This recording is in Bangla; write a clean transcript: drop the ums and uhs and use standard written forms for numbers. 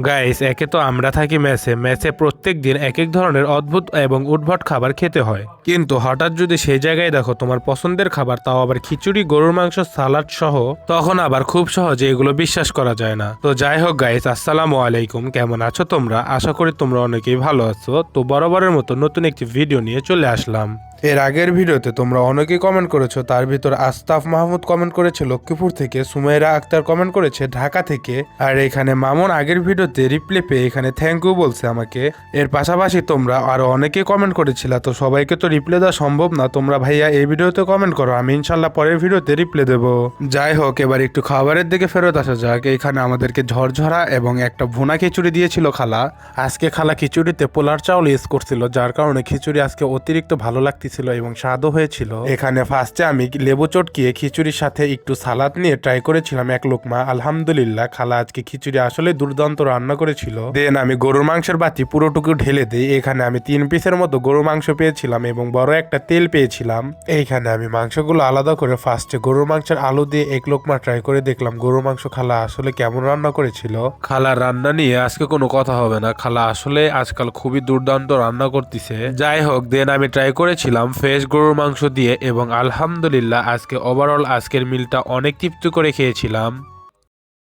গাইস, একে তো আমরা থাকি মেসে মেসে প্রত্যেক দিন এক এক ধরনের অদ্ভুত এবং উদ্ভট খাবার খেতে হয়। কিন্তু হঠাৎ যদি সেই জায়গায় দেখো তোমার পছন্দের খাবার, তাও আবার খিচুড়ি, গরুর মাংস, সালাড সহ, তখন আবার খুব সহজে এগুলো বিশ্বাস করা যায় না। তো যাই হোক গাইস, আসসালামু আলাইকুম, কেমন আছো তোমরা? আশা করি তোমরা অনেকেই ভালো আছো। তো বরাবরের মতো নতুন একটি ভিডিও নিয়ে চলে আসলাম। এর আগের ভিডিওতে তোমরা অনেকেই কমেন্ট করেছো, তার ভিতর আস্তাফ মাহমুদ কমেন্ট করেছে লক্ষ্মীপুর থেকে, সুমাইরা আক্তার কমেন্ট করেছে ঢাকা থেকে, আর এখানে মামুন আগের ভিডিওতে রিপ্লে পেয়ে এখানে থ্যাংক ইউ বলছে আমাকে। এর পাশাপাশি তোমরা আরো অনেকে কমেন্ট করেছিল, তো সবাইকে তো রিপ্লে দেওয়া সম্ভব না। তোমরা ভাইয়া এই ভিডিওতে কমেন্ট করো, আমি ইনশাল্লাহ পরের ভিডিওতে রিপ্লে দেবো। যাই হোক, এবার একটু খাবারের দিকে ফেরত আসা যাক। এখানে আমাদেরকে ঝরঝরা এবং একটা ভুনা খিচুড়ি দিয়েছিল খালা। আজকে খালা খিচুড়িতে পোলার চাউল ইউজ করছিল, যার কারণে খিচুড়ি আজকে অতিরিক্ত ভালো লাগতেছিল এবং স্বাদও হয়েছিল। এখানে ফার্স্টে আমি লেবু চটকিয়ে খিচুড়ির সাথে একটু সালাদ নিয়ে ট্রাই করেছিলাম এক লোকমা। আলহামদুলিল্লাহ, খালা আজকে খিচুড়ি আসলে দুর্দান্ত রান্না করেছিল। দেন আমি গরুর মাংসের বাটি পুরোটুকু ঢেলে দিই। এখানে আমি 3 পিসের মতো গরুর মাংস পেয়েছিলাম এবং বড় একটা তেল পেয়েছিলাম। এইখানে আমি মাংসগুলো আলাদা করে ফার্স্টে গরুর মাংসের আলু দিয়ে এক লোকমা ট্রাই করে দেখলাম গরুর মাংস খালা আসলে কেমন রান্না করেছিল। খালার রান্না নিয়ে আজকে কোনো কথা হবে না, খালা আসলে আজকাল খুবই দুর্দান্ত রান্না করতেছে। যাই হোক, দেন আমি ট্রাই করেছিলাম ফ্রেশ গরুর মাংস দিয়ে এবং আলহামদুলিল্লাহ আজকে ওভারঅল আজকের মিলটা অনেক তৃপ্তি করে খেয়েছিলাম।